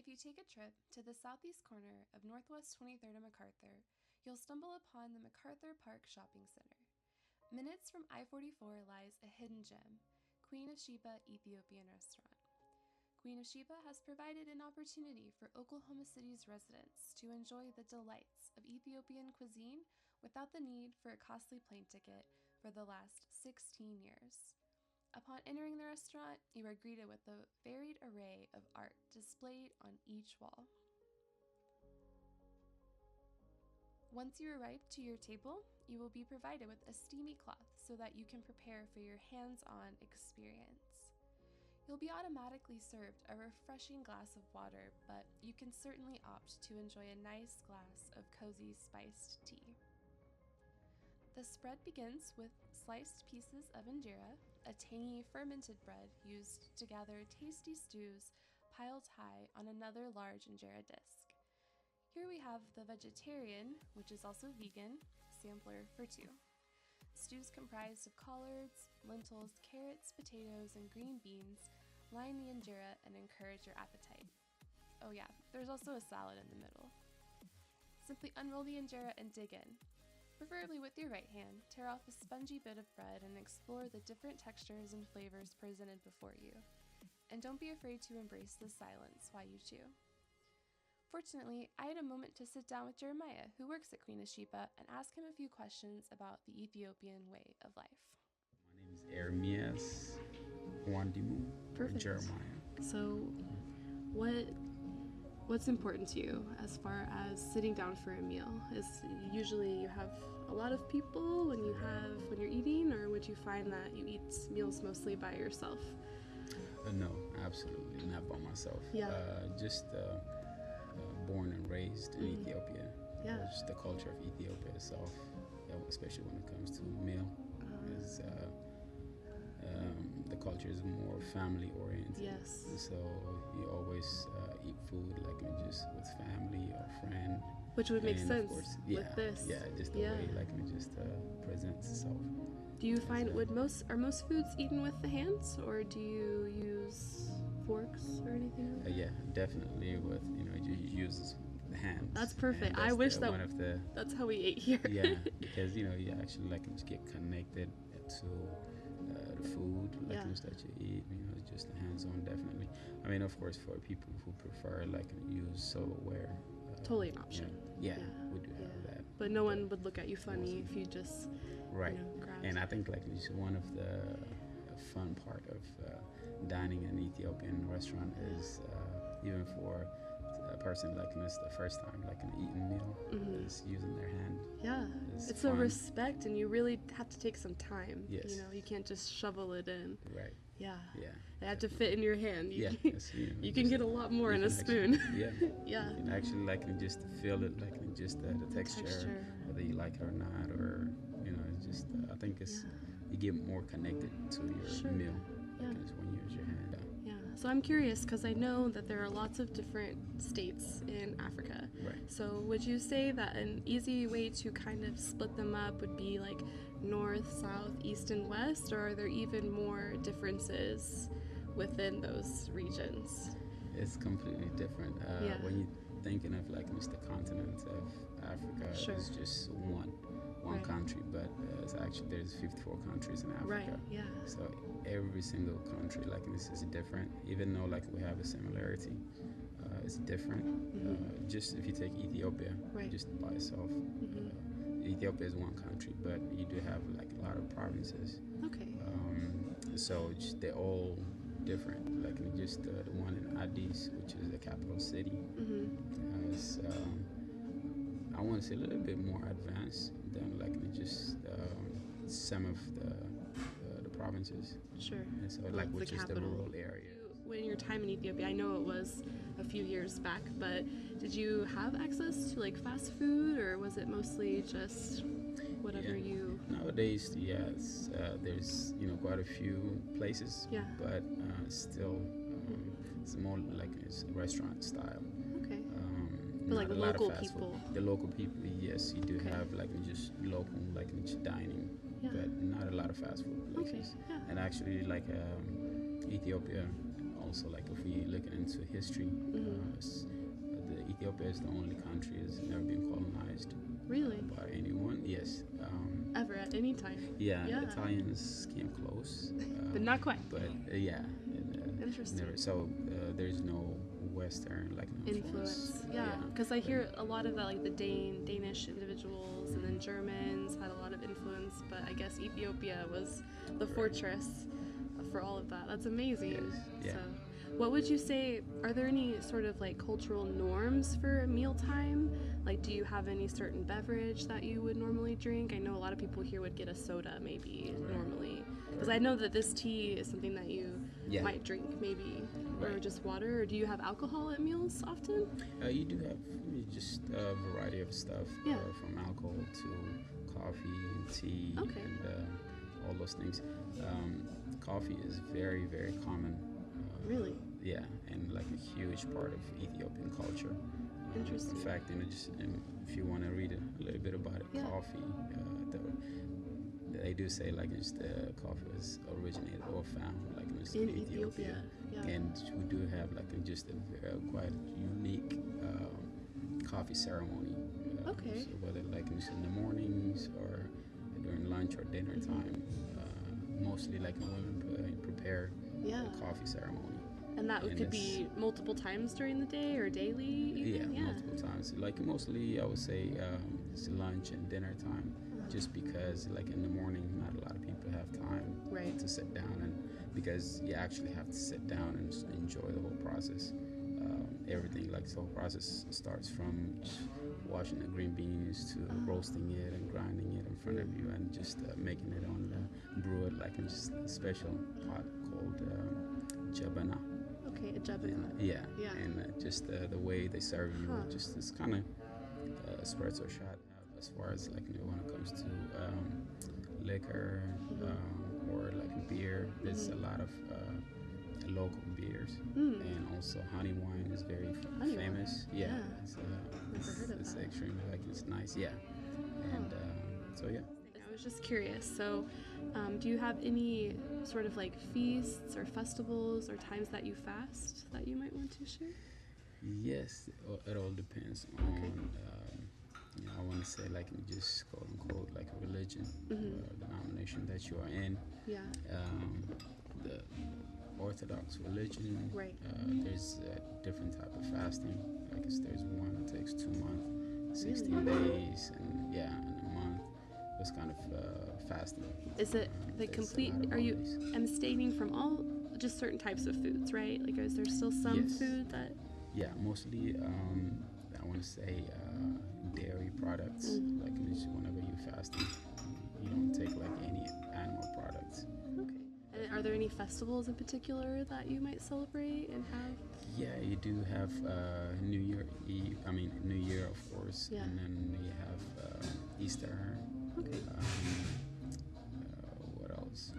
you take a trip to the southeast corner of Northwest 23rd and MacArthur, you'll stumble upon the MacArthur Park Shopping Center. Minutes from I-44 lies a hidden gem, Queen of Sheba Ethiopian Restaurant. Queen of Sheba has provided an opportunity for Oklahoma City's residents to enjoy the delights of Ethiopian cuisine without the need for a costly plane ticket for the last 16 years. Upon entering the restaurant, you are greeted with a varied array of art displayed on each wall. Once you arrive to your table, you will be provided with a steamy cloth so that you can prepare for your hands-on experience. You'll be automatically served a refreshing glass of water, but you can certainly opt to enjoy a nice glass of cozy spiced tea. The spread begins with sliced pieces of injera, a tangy fermented bread used to gather tasty stews piled high on another large injera disc. Here we have the vegetarian, which is also vegan, sampler for two. Stews comprised of collards, lentils, carrots, potatoes, and green beans line the injera and encourage your appetite. Oh yeah, there's also a salad in the middle. Simply unroll the injera and dig in. Preferably with your right hand, tear off a spongy bit of bread and explore the different textures and flavors presented before you. And don't be afraid to embrace the silence while you chew. Fortunately, I had a moment to sit down with Jeremiah, who works at Queen of Sheba, and ask him a few questions about the Ethiopian way of life. My name is Ermias Wandimu, or Jeremiah. So, what's important to you as far as sitting down for a meal? Is usually you have a lot of people when you're eating, or would you find that you eat meals mostly by yourself? No, absolutely not by myself. Yeah. Born and raised in Ethiopia. Yeah. Just the culture of Ethiopia itself, especially when it comes to meal, is the culture is more family oriented. Yes. So you always eat food like just with family or friend. Which would make sense with this. Yeah, just the way like it just presents itself. Do you find are most foods eaten with the hands, or do you use forks or anything like that? Yeah, definitely with you use the hands. That's perfect. I wish that's how we ate here. Yeah, because you actually like just get connected to the food that you eat. Just the hands-on, definitely. I mean, of course, for people who prefer like use silverware. Totally an option. We do have that. But no one would look at you funny if you just grabbed. And I think like just one of the fun part of dining in an Ethiopian restaurant is even for a person like this the first time like an eating meal is using their hand. Yeah, it's a respect, and you really have to take some time. Yes. You can't just shovel it in. Right. Yeah. Yeah. They have to fit in your hand. You can get a lot more in a spoon. Yeah. Yeah. You can actually like just feel it, like just the texture, whether you like it or not, or it's just I think it's you get more connected to your meal when you use your hand. Yeah. So I'm curious because I know that there are lots of different states in Africa. Right. So would you say that an easy way to kind of split them up would be like north, south, east, and west, or are there even more differences within those regions? It's completely different. When you're thinking of like the continent of Africa, it's just one country, but it's actually there's 54 countries in Africa. Right. Yeah. So every single country like this is different, even though like we have a similarity. It's different. Just if you take Ethiopia, just by itself, Ethiopia is one country, but you do have like a lot of provinces. Okay. So they're all different. Like just the one in Addis, which is the capital city, is I want to say a little bit more advanced than like just some of the provinces. Sure. And so like which is the rural area. When your time in Ethiopia, I know it was a few years back, but did you have access to like fast food, or was it mostly just whatever you? Nowadays, yes, there's quite a few places, but still it's more like it's restaurant style. Okay. But like local people. The local people, yes, you do have like just local like dining, but not a lot of fast food places. Okay. Yeah. And actually, like Ethiopia also like if we look into history, the Ethiopia is the only country that's never been colonized Really? by anyone. Yes. Ever at any time? Yeah, Italians came close, but not quite. But Interesting. never. So there's no Western like influence. Yeah, because I hear a lot of that, like the Danish individuals, and then Germans had a lot of influence. But I guess Ethiopia was the fortress for all of that. That's amazing. Yes. Yeah. So, what would you say? Are there any sort of like cultural norms for mealtime? Like, do you have any certain beverage that you would normally drink? I know a lot of people here would get a soda maybe normally, because I know that this tea is something that you might drink maybe, or just water. Or do you have alcohol at meals often? You do have just a variety of stuff, from alcohol to coffee and tea and all those things. Coffee is very, very common. Really? Yeah, and like a huge part of Ethiopian culture. Interesting. In fact, if you want to read a little bit about it, coffee, they do say like coffee was originated or found like in Ethiopia. Yeah. And we do have like just a quite unique coffee ceremony. So whether like in the mornings or during lunch or dinner time, mostly like women prepare the coffee ceremony. And that could be multiple times during the day or daily? Even? Yeah, multiple times. Like mostly I would say it's lunch and dinner time, just because like in the morning not a lot of people have time to sit down, and because you actually have to sit down and enjoy the whole process. Everything, like the whole process starts from washing the green beans to roasting it and grinding it in front of you, and just making it on brew it like in just a special pot called jabana. Okay, a jabana. And just the way they serve you, just this kind of espresso shot as far as like when it comes to liquor or like beer. There's a lot of local beers, and also honey wine is very famous. Wine. Yeah, it's extremely like it's nice. Yeah, and so yeah. I was just curious. So, do you have any sort of like feasts or festivals or times that you fast that you might want to share? Yes, it all depends on. I want to say like just quote unquote like religion, denomination that you are in. Yeah. The Orthodox religion. Right. There's a different type of fasting. I guess there's one that takes 2 months, 16 days, and a month. This kind of fasting. Is it the complete? Are you abstaining from all just certain types of foods, right? Like, is there still some food that? Yeah, mostly. I want to say dairy products. Like whenever you're fasting, you don't take like any animal products. Okay. And are there any festivals in particular that you might celebrate and have? Yeah, you do have New Year Eve. I mean New Year, of course, and then you have Easter. Okay. What else?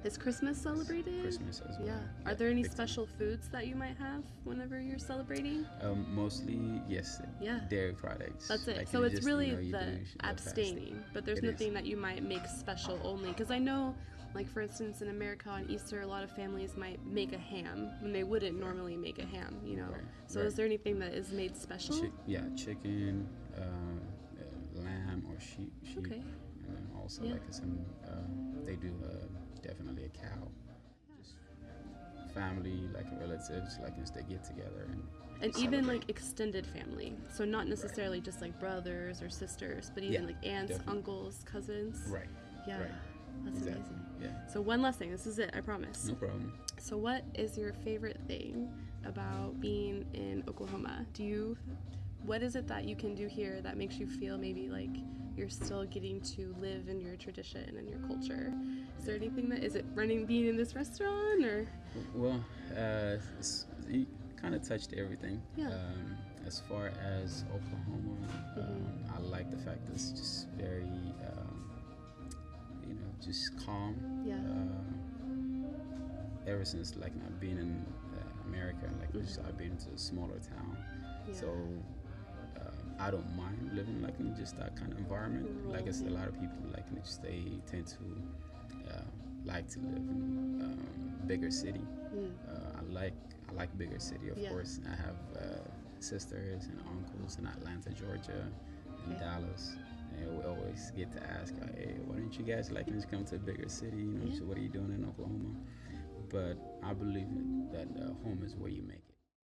Is Christmas celebrated? Christmas as well. Yeah. Are there any special foods that you might have whenever you're celebrating? Mostly, yes. Yeah. Dairy products. That's it. Like so it's just, really the abstaining, but there's nothing that you might make special only. Because I know, like for instance, in America on Easter, a lot of families might make a ham when they wouldn't normally make a ham. You know. Right. So is there anything that is made special? Chicken, lamb or sheep. Okay. And then also like some, they do definitely a cow. Just family, like relatives, like as they get together and even like extended family. So not necessarily just like brothers or sisters, but even like aunts, uncles, cousins. Right. Yeah. Right. That's amazing. Yeah. So one last thing. This is it. I promise. No problem. So what is your favorite thing about being in Oklahoma? What is it that you can do here that makes you feel maybe like you're still getting to live in your tradition and your culture? Is there anything being in this restaurant or? Well, you kind of touched everything. Yeah. As far as Oklahoma, I like the fact that it's just very, just calm. Yeah. Ever since like I've been in America, like I've been to a smaller town, so. I don't mind living like in just that kind of environment. Like I said, a lot of people like they tend to like to live in bigger city. I I like bigger city, of Yeah. course. I have sisters and uncles in Atlanta, Georgia, and Dallas. And we always get to ask, hey, why don't you guys like to come to a bigger city? You know, Yeah. so what are you doing in Oklahoma? But I believe that home is where you make it.